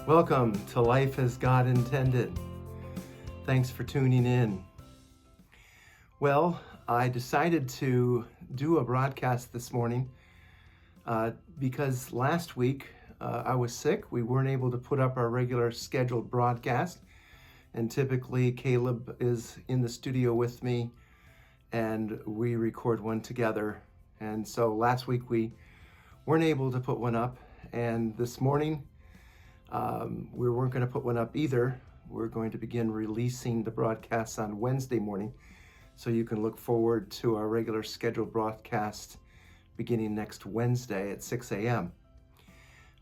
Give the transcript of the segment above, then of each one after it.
Welcome to Life as God Intended. Thanks for tuning in. Well, I decided to do a broadcast this morning because last week I was sick. We weren't able to put up our regular scheduled broadcast, and typically Caleb is in the studio with me and we record one together. And so last week we weren't able to put one up, and this morning we weren't going to put one up either. We're going to begin releasing the broadcasts on Wednesday morning, so you can look forward to our regular scheduled broadcast beginning next Wednesday at 6 a.m.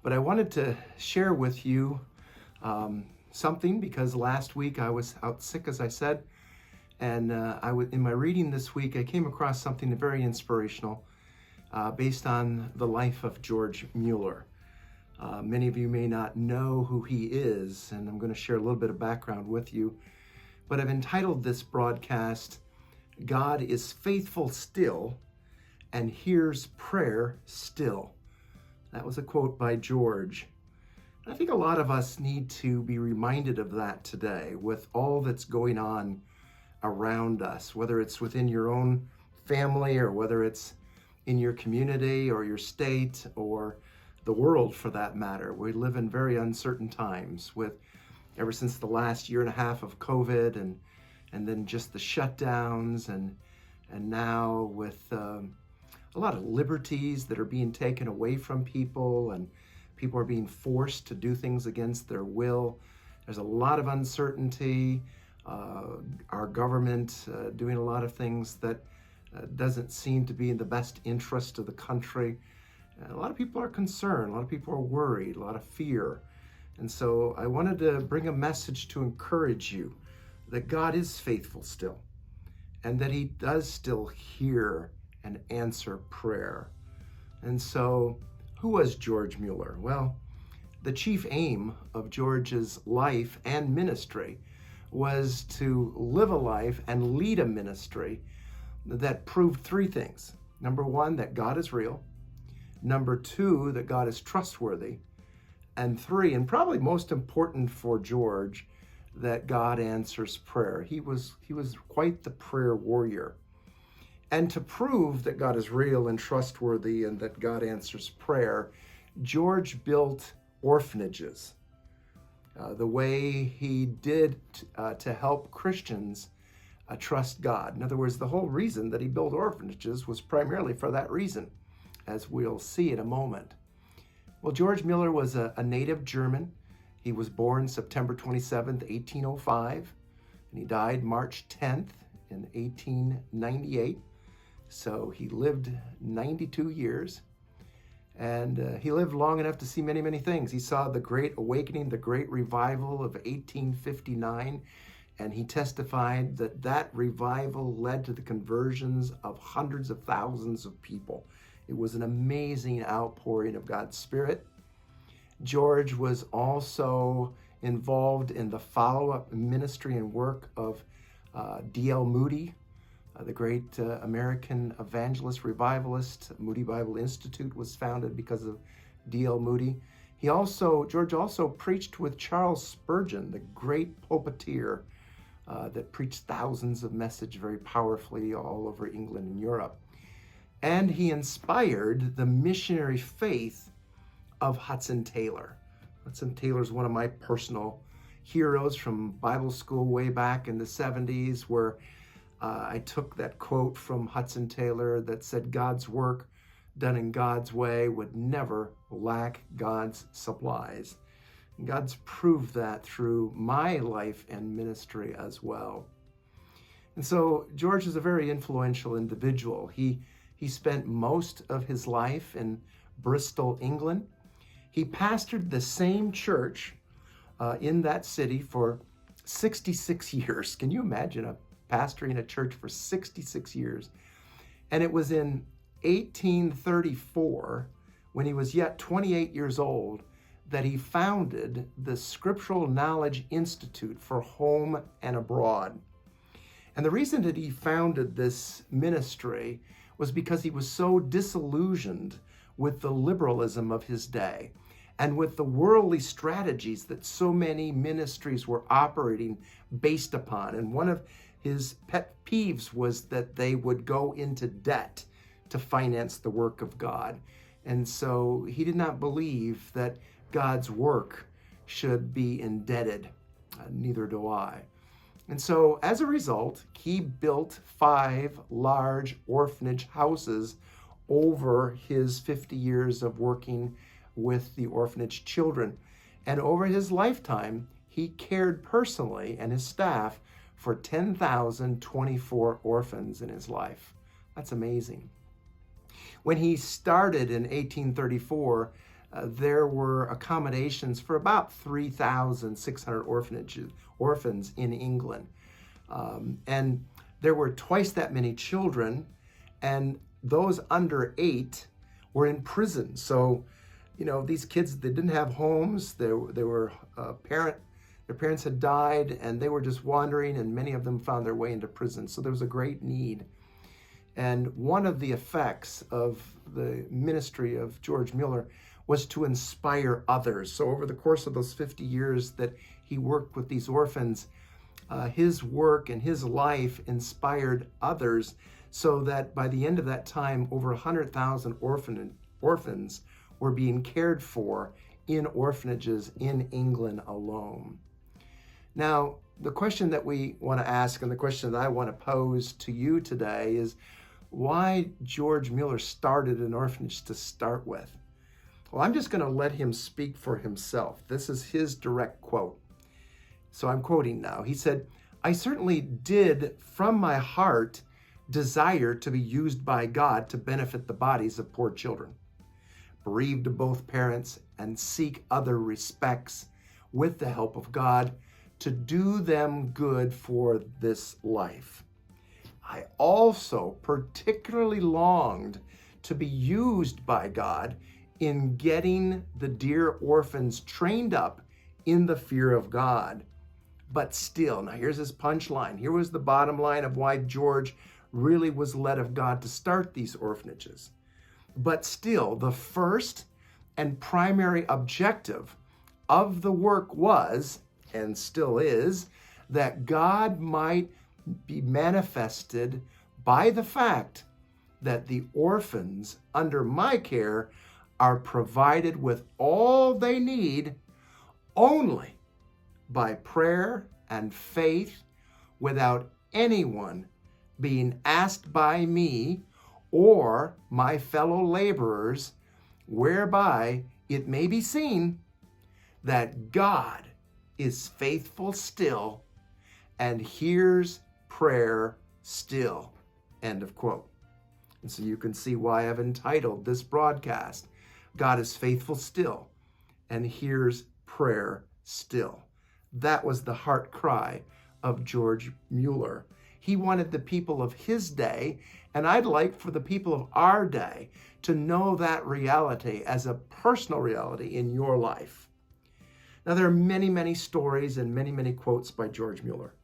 But I wanted to share with you something, because last week I was out sick, as I said, and in my reading this week, I came across something very inspirational based on the life of George Mueller. Many of you may not know who he is, and I'm going to share a little bit of background with you. But I've entitled this broadcast, God is Faithful Still and Hears Prayer Still. That was a quote by George. I think a lot of us need to be reminded of that today with all that's going on around us, whether it's within your own family or whether it's in your community or your state or the world for that matter. We live in very uncertain times, with ever since the last year and a half of COVID and then just the shutdowns and now with a lot of liberties that are being taken away from people, and people are being forced to do things against their will. There's a lot of uncertainty. Our government doing a lot of things that doesn't seem to be in the best interest of the country. A lot of people are concerned, a lot of people are worried, a lot of fear. And so I wanted to bring a message to encourage you that God is faithful still, and that he does still hear and answer prayer. And so, who was George Mueller? Well, the chief aim of George's life and ministry was to live a life and lead a ministry that proved three things. Number one, that God is real. Number two, that God is trustworthy. And three, and probably most important for George, that God answers prayer. He was quite the prayer warrior. And to prove that God is real and trustworthy and that God answers prayer, George built orphanages. The way he did to help Christians trust God. In other words, the whole reason that he built orphanages was primarily for that reason, as we'll see in a moment. Well, George Mueller was a native German. He was born September 27th, 1805, and he died March 10th in 1898. So he lived 92 years, and he lived long enough to see many, many things. He saw the Great Awakening, the Great Revival of 1859, and he testified that that revival led to the conversions of hundreds of thousands of people. It was an amazing outpouring of God's Spirit. George was also involved in the follow-up ministry and work of D.L. Moody, the great American evangelist, revivalist. Moody Bible Institute was founded because of D.L. Moody. George also preached with Charles Spurgeon, the great pulpiteer that preached thousands of messages very powerfully all over England and Europe. And he inspired the missionary faith of Hudson Taylor. Hudson Taylor is one of my personal heroes from Bible school way back in the 70s, where I took that quote from Hudson Taylor that said, God's work done in God's way would never lack God's supplies. And God's proved that through my life and ministry as well. And so George is a very influential individual. He spent most of his life in Bristol, England. He pastored the same church in that city for 66 years. Can you imagine pastoring a church for 66 years? And it was in 1834, when he was yet 28 years old, that he founded the Scriptural Knowledge Institute for Home and Abroad. And the reason that he founded this ministry was because he was so disillusioned with the liberalism of his day. and with the worldly strategies that so many ministries were operating based upon. And one of his pet peeves was that they would go into debt to finance the work of God. And so he did not believe that God's work should be indebted. Neither do I. And so as a result, he built 5 large orphanage houses over his 50 years of working with the orphanage children. And over his lifetime, he cared personally and his staff for 10,024 orphans in his life. That's amazing. When he started in 1834, there were accommodations for about 3,600 orphans in England. And there were twice that many children, and those under 8 were in prison. So, these kids, they didn't have homes. They were their parents had died, and they were just wandering, and many of them found their way into prison. So there was a great need. And one of the effects of the ministry of George Mueller was to inspire others. So over the course of those 50 years that he worked with these orphans, his work and his life inspired others, so that by the end of that time, over 100,000 orphans were being cared for in orphanages in England alone. Now, the question that we want to ask, and the question that I want to pose to you today, is why George Mueller started an orphanage to start with. Well, I'm just going to let him speak for himself. This is his direct quote. So I'm quoting now. He said, "I certainly did from my heart desire to be used by God to benefit the bodies of poor children, bereaved of both parents, and seek other respects with the help of God to do them good for this life. I also particularly longed to be used by God in getting the dear orphans trained up in the fear of God. But still," now here's his punchline. Here was the bottom line of why George really was led of God to start these orphanages. "But still, the first and primary objective of the work was, and still is, that God might be manifested by the fact that the orphans under my care are provided with all they need only by prayer and faith, without anyone being asked by me or my fellow laborers, whereby it may be seen that God is faithful still and hears prayer still." End of quote. And so you can see why I've entitled this broadcast, "God is faithful still and hears prayer still." That was the heart cry of George Mueller. He wanted the people of his day, and I'd like for the people of our day, to know that reality as a personal reality in your life. Now, there are many, many stories and many, many quotes by George Mueller.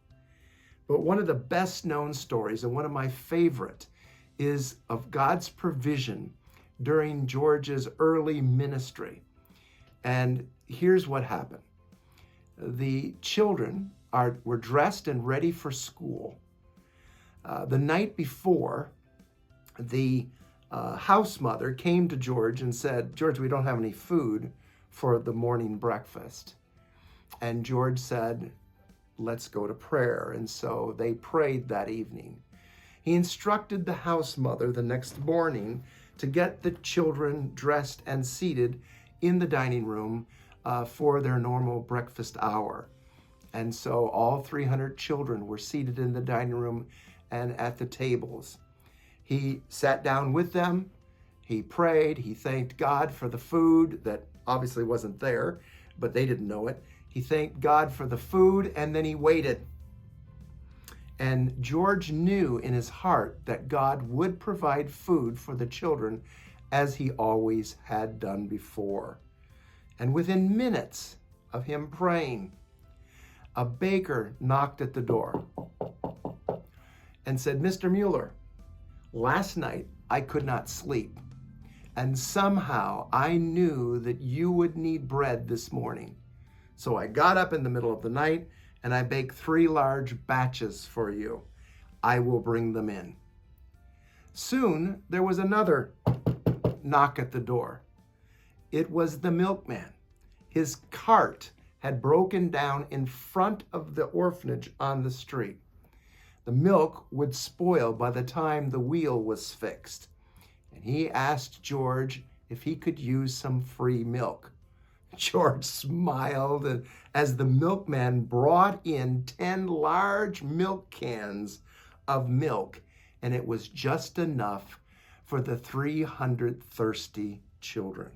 But one of the best known stories, and one of my favorite, is of God's provision during George's early ministry. And here's what happened. The children were dressed and ready for school. The night before, the house mother came to George and said, "George, we don't have any food for the morning breakfast." And George said, "Let's go to prayer." And so they prayed that evening. He instructed the house mother the next morning to get the children dressed and seated in the dining room for their normal breakfast hour. And so all 300 children were seated in the dining room and at the tables. He sat down with them. He prayed. He thanked God for the food that obviously wasn't there, but they didn't know it. He thanked God for the food, and then he waited. And George knew in his heart that God would provide food for the children as he always had done before. And within minutes of him praying, a baker knocked at the door and said, "Mr. Mueller, last night I could not sleep, And somehow I knew that you would need bread this morning. So I got up in the middle of the night and I baked 3 large batches for you. I will bring them in. Soon there was another knock at the door. It was the milkman. His cart had broken down in front of the orphanage on the street. The milk would spoil by the time the wheel was fixed. And he asked George if he could use some free milk. George smiled as the milkman brought in 10 large milk cans of milk, and it was just enough for the 300 thirsty children.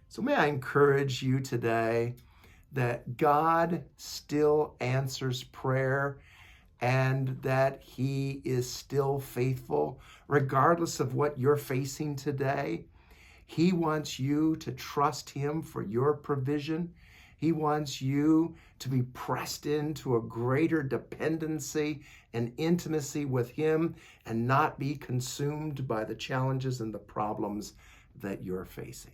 So may I encourage you today that God still answers prayer and that he is still faithful regardless of what you're facing today. He wants you to trust him for your provision. He wants you to be pressed into a greater dependency and intimacy with him and not be consumed by the challenges and the problems that you're facing.